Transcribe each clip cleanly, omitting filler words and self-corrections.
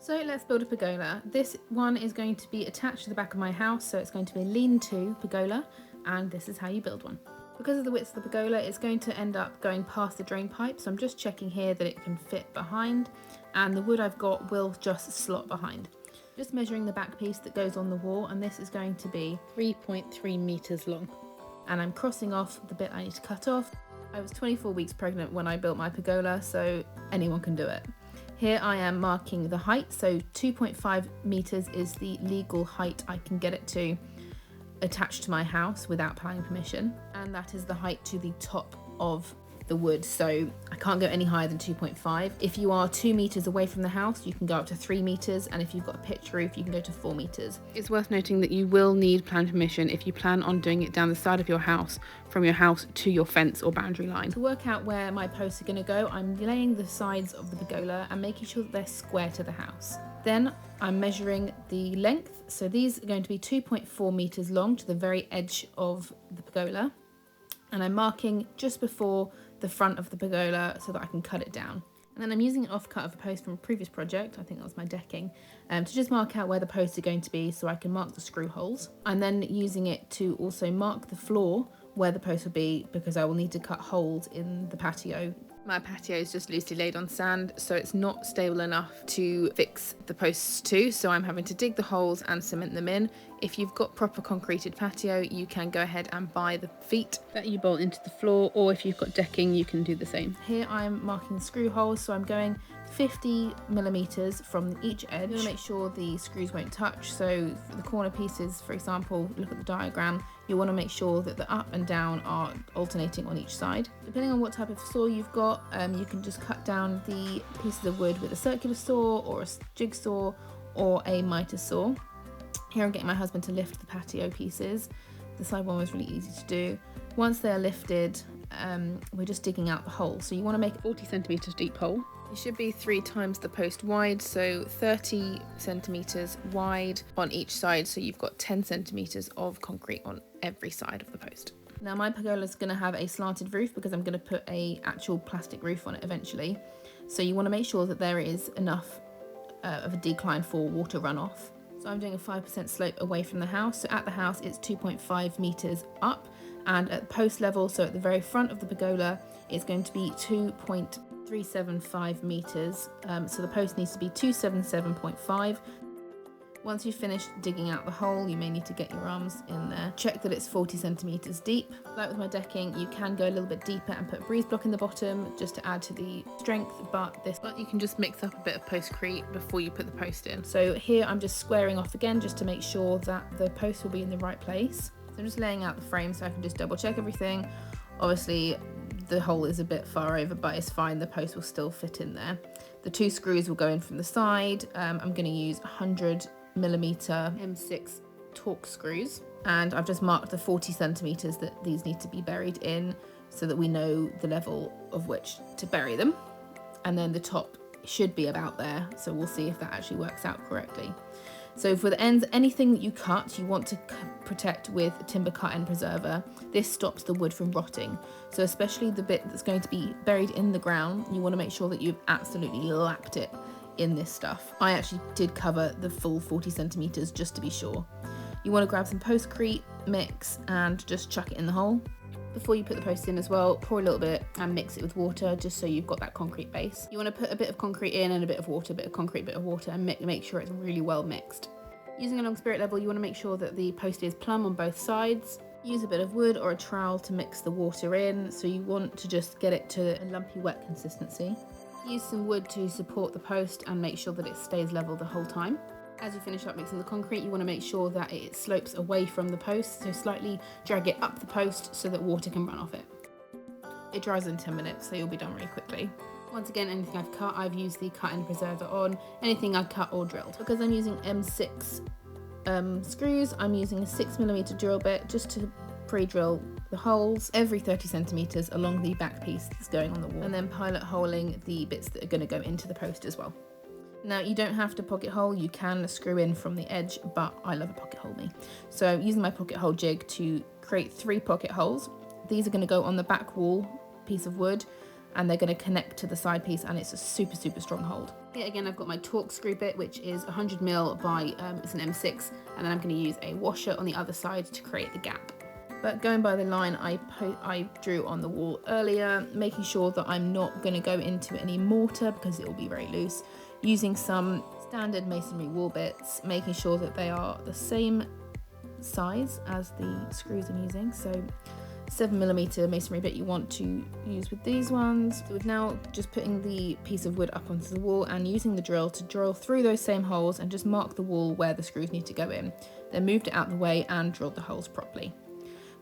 So let's build a pergola. This one is going to be attached to the back of my house, so it's going to be a lean-to pergola, and this is how you build one. Because of the width of the pergola, it's going to end up going past the drain pipe, so I'm just checking here that it can fit behind, and the wood I've got will just slot behind. Just measuring the back piece that goes on the wall, and this is going to be 3.3 meters long. And I'm crossing off the bit I need to cut off. I was 24 weeks pregnant when I built my pergola, so anyone can do it. Here I am marking the height, so 2.5 meters is the legal height I can get it to attached to my house without planning permission, and that is the height to the top of the wood, so I can't go any higher than 2.5. If you are 2 meters away from the house, you can go up to 3 meters, and if you've got a pitched roof, you can go to 4 meters. It's worth noting that you will need planning permission if you plan on doing it down the side of your house, from your house to your fence or boundary line. To work out where my posts are going to go, I'm laying the sides of the pergola and making sure that they're square to the house. Then I'm measuring the length, so these are going to be 2.4 meters long to the very edge of the pergola, and I'm marking just before the front of the pergola so that I can cut it down. And then I'm using an offcut of a post from a previous project, I think that was my decking, to just mark out where the posts are going to be so I can mark the screw holes. I'm then using it to also mark the floor where the post will be, because I will need to cut holes in the patio. My patio is just loosely laid on sand, so it's not stable enough to fix the posts to, so I'm having to dig the holes and cement them in. If you've got proper concreted patio, you can go ahead and buy the feet that you bolt into the floor, or if you've got decking, you can do the same. Here I'm marking the screw holes, so I'm going 50 millimeters from each edge. You want to make sure the screws won't touch, so for the corner pieces, for example, look at the diagram, you want to make sure that the up and down are alternating on each side. Depending on what type of saw you've got, you can just cut down the pieces of wood with a circular saw or a jigsaw or a mitre saw. Here I'm getting my husband to lift the patio pieces. The side one was really easy to do. Once they're lifted, we're just digging out the hole. So you want to make a 40 centimeters deep hole. It should be 3 times the post wide, so 30 centimeters wide on each side, so you've got 10 centimeters of concrete on every side of the post. Now my pergola is going to have a slanted roof because I'm going to put a actual plastic roof on it eventually. So you want to make sure that there is enough of a decline for water runoff. So I'm doing a 5% slope away from the house. So at the house it's 2.5 meters up, and at post level, so at the very front of the pergola, it's going to be 2.375 meters. So the post needs to be 277.5. Once you've finished digging out the hole, you may need to get your arms in there. Check that it's 40 centimeters deep. Like with my decking, you can go a little bit deeper and put a breeze block in the bottom just to add to the strength, but you can just mix up a bit of postcrete before you put the post in. So here I'm just squaring off again just to make sure that the post will be in the right place. So I'm just laying out the frame so I can just double check everything. Obviously the hole is a bit far over, but it's fine, the post will still fit in there. The 2 screws will go in from the side. I'm going to use 100mm M6 Torx screws, and I've just marked the 40 centimeters that these need to be buried in so that we know the level of which to bury them, and then the top should be about there, so we'll see if that actually works out correctly. So for the ends, anything that you cut, you want to protect with timber cut end preserver. This stops the wood from rotting. So especially the bit that's going to be buried in the ground, you want to make sure that you've absolutely lapped it in this stuff. I actually did cover the full 40 centimeters just to be sure. You want to grab some postcrete mix and just chuck it in the hole. Before you put the post in as well, pour a little bit and mix it with water just so you've got that concrete base. You want to put a bit of concrete in and a bit of water, bit of concrete, bit of water, and make sure it's really well mixed. Using a long spirit level, you want to make sure that the post is plumb on both sides. Use a bit of wood or a trowel to mix the water in, so you want to just get it to a lumpy wet consistency. Use some wood to support the post and make sure that it stays level the whole time. As you finish up mixing the concrete, you want to make sure that it slopes away from the post, so slightly drag it up the post so that water can run off it. It dries in 10 minutes, so you'll be done really quickly. Once again, anything I've cut, I've used the cut end preserver on. Anything I've cut or drilled. Because I'm using M6 screws, I'm using a 6mm drill bit just to pre-drill the holes every 30 centimeters along the back piece that's going on the wall, and then pilot holing the bits that are going to go into the post as well. Now you don't have to pocket hole, you can screw in from the edge, but I love a pocket hole me. So using my pocket hole jig to create 3 pocket holes. These are going to go on the back wall piece of wood, and they're going to connect to the side piece, and it's a super strong hold. Here again, I've got my torque screw bit, which is 100mm by, it's an M6, and then I'm going to use a washer on the other side to create the gap. But going by the line I drew on the wall earlier, making sure that I'm not going to go into any mortar because it will be very loose, using some standard masonry wall bits, making sure that they are the same size as the screws I'm using. So 7mm masonry bit you want to use with these ones. So we're now just putting the piece of wood up onto the wall and using the drill to drill through those same holes and just mark the wall where the screws need to go in. Then moved it out the way and drilled the holes properly.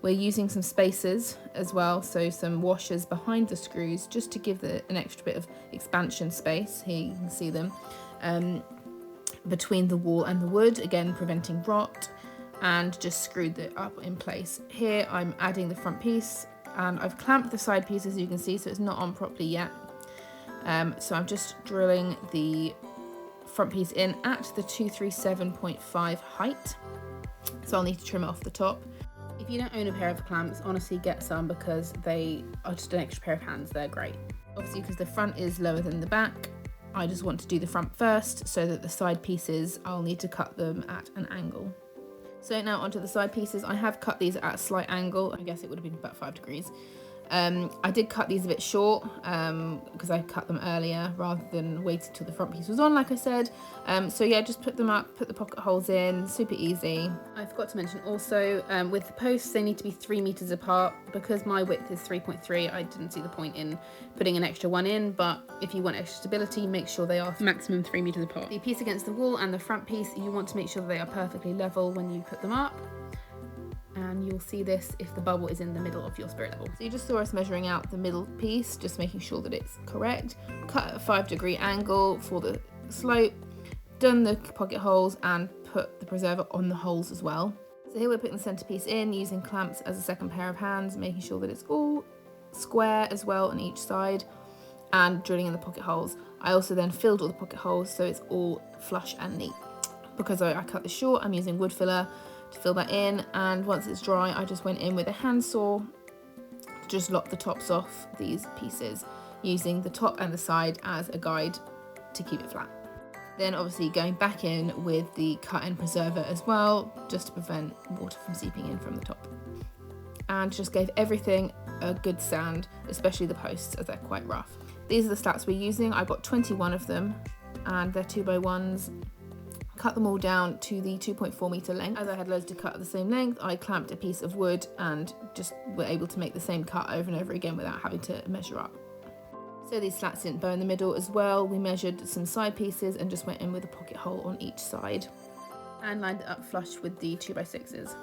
We're using some spacers as well, so some washers behind the screws just to give an extra bit of expansion space. Here you can see them between the wall and the wood, again preventing rot, and just screwed it up in place. Here I'm adding the front piece and I've clamped the side piece, as you can see, so it's not on properly yet. So I'm just drilling the front piece in at the 237.5 height, so I'll need to trim it off the top. If you don't own a pair of clamps, honestly get some because they are just an extra pair of hands. They're great. Obviously, because the front is lower than the back, I just want to do the front first so that the side pieces, I'll need to cut them at an angle. So now onto the side pieces. I have cut these at a slight angle. I guess it would have been about 5 degrees. I did cut these a bit short because I cut them earlier rather than waiting till the front piece was on, like I said. So yeah, just put them up, put the pocket holes in, super easy. I forgot to mention also, with the posts, they need to be 3 meters apart. Because my width is 3.3, I didn't see the point in putting an extra one in, but if you want extra stability, make sure they are maximum 3 meters apart. The piece against the wall and the front piece, you want to make sure that they are perfectly level when you put them up. And you'll see this if the bubble is in the middle of your spirit level. So you just saw us measuring out the middle piece, just making sure that it's correct. Cut at a 5-degree angle for the slope, done the pocket holes and put the preserver on the holes as well. So here we're putting the centerpiece in using clamps as a second pair of hands, making sure that it's all square as well on each side and drilling in the pocket holes. I also then filled all the pocket holes so it's all flush and neat. Because I cut this short, I'm using wood filler to fill that in, and once it's dry I just went in with a handsaw to just lock the tops off these pieces, using the top and the side as a guide to keep it flat. Then obviously going back in with the cut-in preserver as well, just to prevent water from seeping in from the top. And just gave everything a good sand, especially the posts as they're quite rough. These are the slats we're using. I've got 21 of them and they're 2x1s. Cut them all down to the 2.4 meter length. As I had loads to cut at the same length, I clamped a piece of wood and just were able to make the same cut over and over again without having to measure up. So these slats didn't bow in the middle as well. We measured some side pieces and just went in with a pocket hole on each side and lined it up flush with the 2x6s.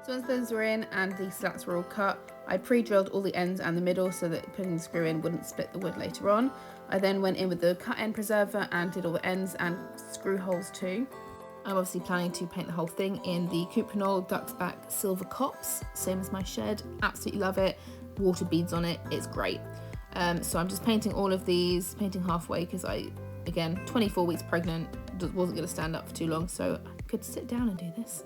So once those were in and the slats were all cut, I pre-drilled all the ends and the middle so that putting the screw in wouldn't split the wood later on. I then went in with the cut-end preserver and did all the ends and screw holes too. I'm obviously planning to paint the whole thing in the Cuprinol Ducksback Silver Cops, same as my shed. Absolutely love it. Water beads on it, it's great. So I'm just painting all of these, painting halfway because again, 24 weeks pregnant, wasn't going to stand up for too long, so I could sit down and do this.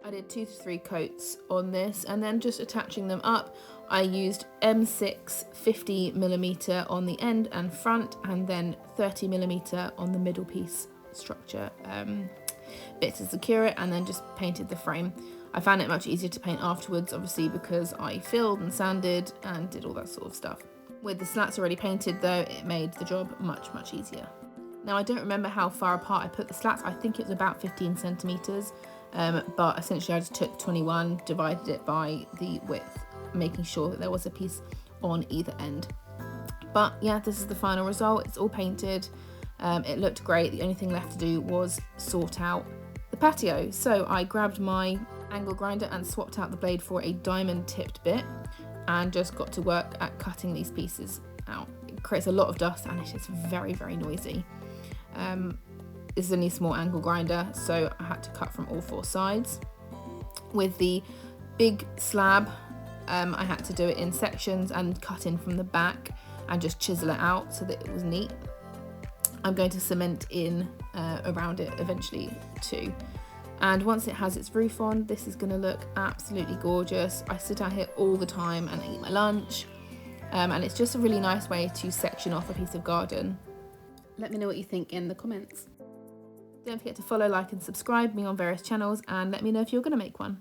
I did 2 to 3 coats on this and then just attaching them up. I used M6 50mm on the end and front, and then 30mm on the middle piece structure bit to secure it, and then just painted the frame. I found it much easier to paint afterwards, obviously, because I filled and sanded and did all that sort of stuff. With the slats already painted though, it made the job much easier. Now I don't remember how far apart I put the slats. I think it was about 15 centimeters. But essentially I just took 21, divided it by the width, making sure that there was a piece on either end. But yeah, this is the final result. It's all painted. It looked great. The only thing left to do was sort out the patio. So I grabbed my angle grinder and swapped out the blade for a diamond tipped bit and just got to work at cutting these pieces out. It creates a lot of dust and it is very noisy. This is only a small angle grinder, so I had to cut from all 4 sides. With the big slab, I had to do it in sections and cut in from the back and just chisel it out so that it was neat. I'm going to cement in around it eventually too. And once it has its roof on, this is going to look absolutely gorgeous. I sit out here all the time and I eat my lunch, and it's just a really nice way to section off a piece of garden. Let me know what you think in the comments. Don't forget to follow, like and subscribe me on various channels, and let me know if you're going to make one.